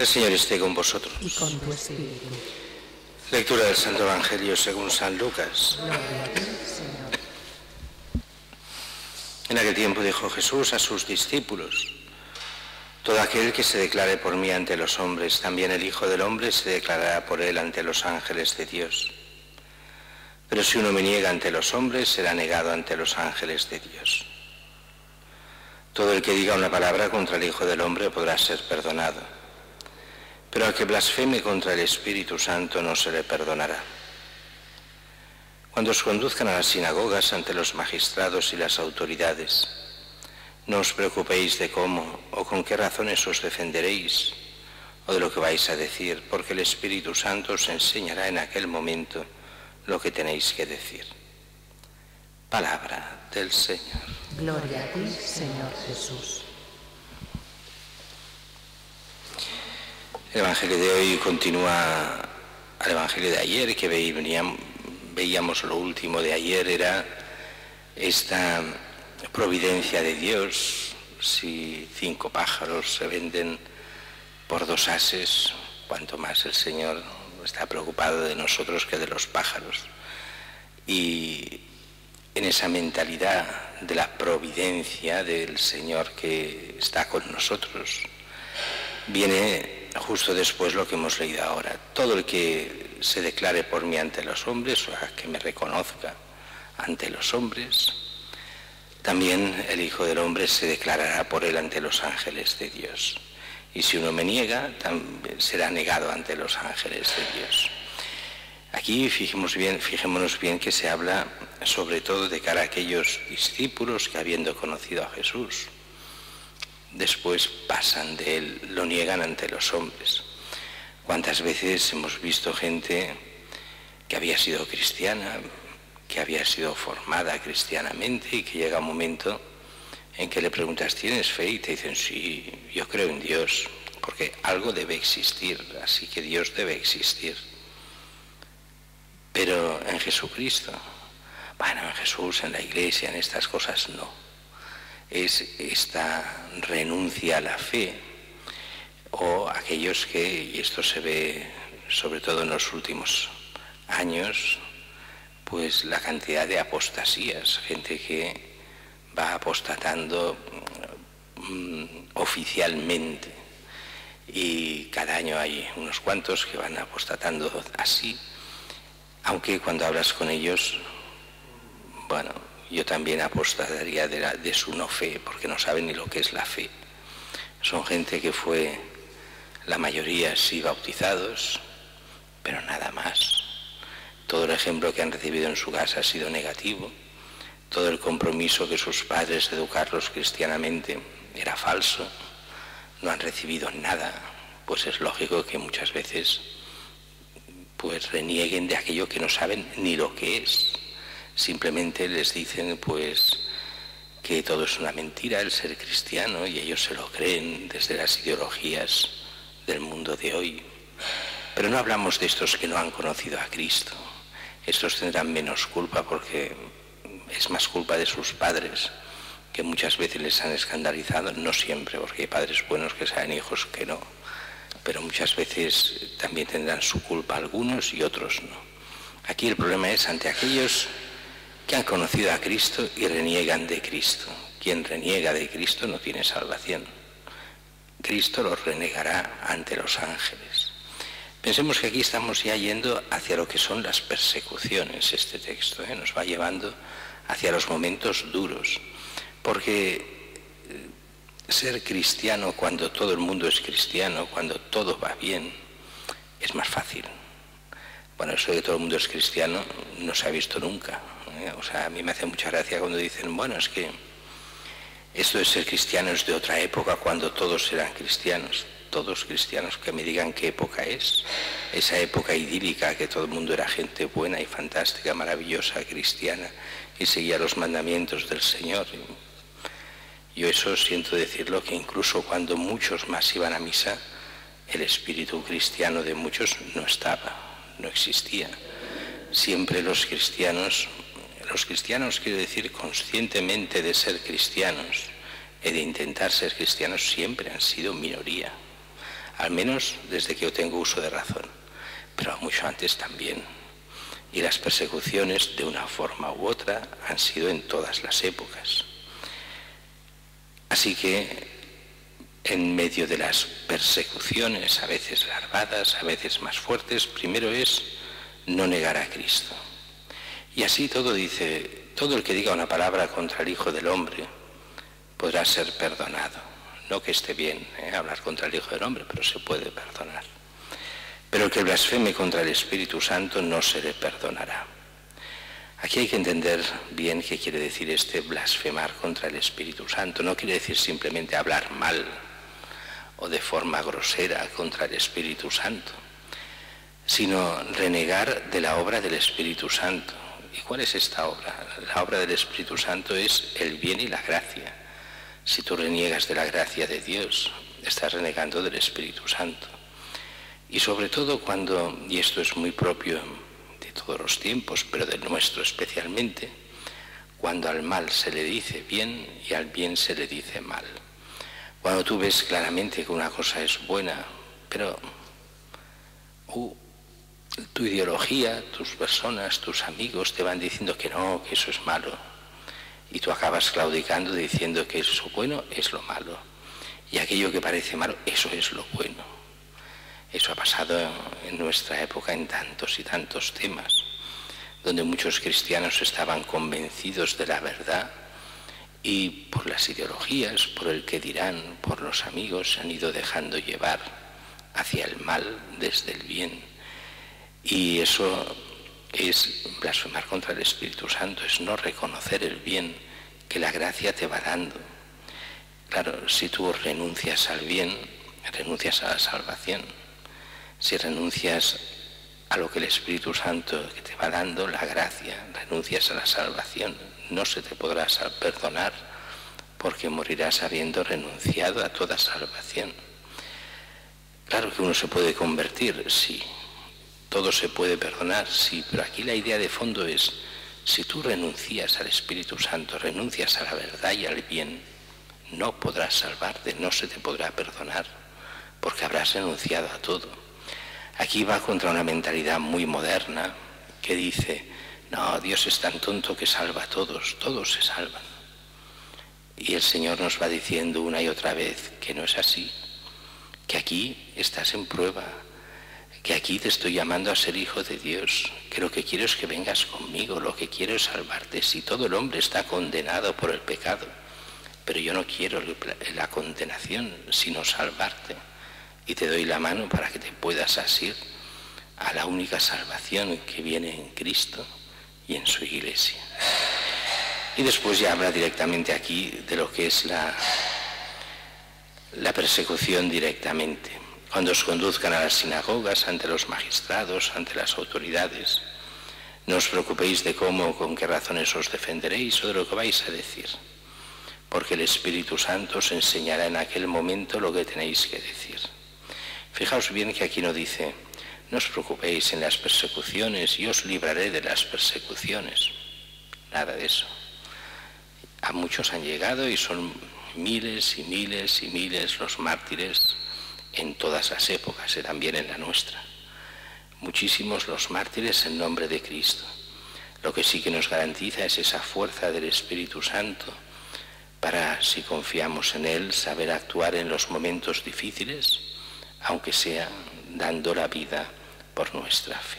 El Señor esté con vosotros. Y con tu espíritu. Lectura del Santo Evangelio según San Lucas. Gloria a ti, Señor. En aquel tiempo dijo Jesús a sus discípulos: todo aquel que se declare por mí ante los hombres, también el Hijo del Hombre se declarará por él ante los ángeles de Dios. Pero si uno me niega ante los hombres, será negado ante los ángeles de Dios. Todo el que diga una palabra contra el Hijo del Hombre podrá ser perdonado, pero al que blasfeme contra el Espíritu Santo no se le perdonará. Cuando os conduzcan a las sinagogas ante los magistrados y las autoridades, no os preocupéis de cómo o con qué razones os defenderéis o de lo que vais a decir, porque el Espíritu Santo os enseñará en aquel momento lo que tenéis que decir. Palabra del Señor. Gloria a ti, Señor Jesús. El Evangelio de hoy continúa al Evangelio de ayer, que veíamos lo último de ayer, era esta providencia de Dios. Si 5 pájaros se venden por 2 ases, cuanto más el Señor está preocupado de nosotros que de los pájaros. Y en esa mentalidad de la providencia del Señor que está con nosotros, viene justo después lo que hemos leído ahora. Todo el que se declare por mí ante los hombres, o sea, que me reconozca ante los hombres, también el Hijo del Hombre se declarará por él ante los ángeles de Dios. Y si uno me niega, también será negado ante los ángeles de Dios. Aquí fijémonos bien que se habla sobre todo de cara a aquellos discípulos que, habiendo conocido a Jesús, después pasan de él, lo niegan ante los hombres. ¿Cuántas veces hemos visto gente que había sido cristiana, que había sido formada cristianamente y que llega un momento en que le preguntas: ¿tienes fe? Y te dicen: sí, yo creo en Dios, porque algo debe existir, así que Dios debe existir. Pero en Jesucristo, bueno, en Jesús, en la Iglesia, en estas cosas no. Es esta renuncia a la fe, o aquellos que, y esto se ve sobre todo en los últimos años, pues la cantidad de apostasías, gente que va apostatando oficialmente, y cada año hay unos cuantos que van apostatando así, aunque cuando hablas con ellos, bueno, yo también apostataría de su no fe, porque no saben ni lo que es la fe. Son gente que fue, la mayoría sí, bautizados, pero nada más. Todo el ejemplo que han recibido en su casa ha sido negativo. Todo el compromiso que sus padres de educarlos cristianamente era falso. No han recibido nada. Pues es lógico que muchas veces pues renieguen de aquello que no saben ni lo que es. Simplemente les dicen pues que todo es una mentira el ser cristiano, y ellos se lo creen desde las ideologías del mundo de hoy. Pero no hablamos de estos que no han conocido a Cristo. Estos tendrán menos culpa, porque es más culpa de sus padres, que muchas veces les han escandalizado, no siempre, porque hay padres buenos que saben hijos que no, pero muchas veces también tendrán su culpa algunos y otros no. Aquí el problema es ante aquellos que han conocido a Cristo y reniegan de Cristo. Quien reniega de Cristo no tiene salvación. Cristo los renegará ante los ángeles. Pensemos que aquí estamos ya yendo hacia lo que son las persecuciones. Este texto nos va llevando hacia los momentos duros, porque ser cristiano cuando todo el mundo es cristiano, cuando todo va bien, es más fácil. Bueno, eso de que todo el mundo es cristiano no se ha visto nunca. O sea, a mí me hace mucha gracia cuando dicen: bueno, es que esto de ser cristiano es de otra época, cuando todos eran cristianos. Todos cristianos, que me digan qué época es. Esa época idílica que todo el mundo era gente buena y fantástica, maravillosa, cristiana, y seguía los mandamientos del Señor. Yo eso siento decirlo, que incluso cuando muchos más iban a misa, el espíritu cristiano de muchos no estaba, no existía. Siempre los cristianos quiero decir conscientemente de ser cristianos y de intentar ser cristianos, siempre han sido minoría. al menos desde que yo tengo uso de razón, pero mucho antes también. Y las persecuciones, de una forma u otra, han sido en todas las épocas. Así que, en medio de las persecuciones, a veces larvadas, a veces más fuertes, primero es no negar a Cristo. Y así todo dice, todo el que diga una palabra contra el Hijo del Hombre podrá ser perdonado. No que esté bien hablar contra el Hijo del Hombre, pero se puede perdonar. Pero el que blasfeme contra el Espíritu Santo no se le perdonará. Aquí hay que entender bien qué quiere decir este blasfemar contra el Espíritu Santo. No quiere decir simplemente hablar mal o de forma grosera contra el Espíritu Santo, sino renegar de la obra del Espíritu Santo. ¿Y cuál es esta obra? La obra del Espíritu Santo es el bien y la gracia. Si tú reniegas de la gracia de Dios, estás renegando del Espíritu Santo. Y sobre todo cuando, y esto es muy propio de todos los tiempos, pero del nuestro especialmente, cuando al mal se le dice bien y al bien se le dice mal. Cuando tú ves claramente que una cosa es buena, pero tu ideología, tus personas, tus amigos te van diciendo que no, que eso es malo. Y tú acabas claudicando diciendo que eso bueno es lo malo. Y aquello que parece malo, eso es lo bueno. Eso ha pasado en nuestra época en tantos y tantos temas, donde muchos cristianos estaban convencidos de la verdad y por las ideologías, por el que dirán, por los amigos, se han ido dejando llevar hacia el mal desde el bien. Y eso es blasfemar contra el Espíritu Santo, es no reconocer el bien que la gracia te va dando. Claro, si tú renuncias al bien, renuncias a la salvación. Si renuncias a lo que el Espíritu Santo que te va dando, la gracia, renuncias a la salvación, no se te podrá perdonar porque morirás habiendo renunciado a toda salvación. Claro que uno se puede convertir, sí. Todo se puede perdonar, sí, pero aquí la idea de fondo es, si tú renuncias al Espíritu Santo, renuncias a la verdad y al bien, no podrás salvarte, no se te podrá perdonar, porque habrás renunciado a todo. Aquí va contra una mentalidad muy moderna que dice, no, Dios es tan tonto que salva a todos, todos se salvan. Y el Señor nos va diciendo una y otra vez que no es así, que aquí estás en prueba, que aquí te estoy llamando a ser hijo de Dios, que lo que quiero es que vengas conmigo, lo que quiero es salvarte. Si todo el hombre está condenado por el pecado, pero yo no quiero la condenación, sino salvarte. Y te doy la mano para que te puedas asir a la única salvación que viene en Cristo y en su Iglesia. Y después ya habla directamente aquí de lo que es la persecución directamente. Cuando os conduzcan a las sinagogas, ante los magistrados, ante las autoridades, no os preocupéis de cómo o con qué razones os defenderéis o de lo que vais a decir, porque el Espíritu Santo os enseñará en aquel momento lo que tenéis que decir. Fijaos bien que aquí no dice, no os preocupéis en las persecuciones, yo os libraré de las persecuciones. Nada de eso. A muchos han llegado y son miles y miles y miles los mártires en todas las épocas, y también en la nuestra. Muchísimos los mártires en nombre de Cristo. Lo que sí que nos garantiza es esa fuerza del Espíritu Santo para, si confiamos en Él, saber actuar en los momentos difíciles, aunque sea dando la vida por nuestra fe.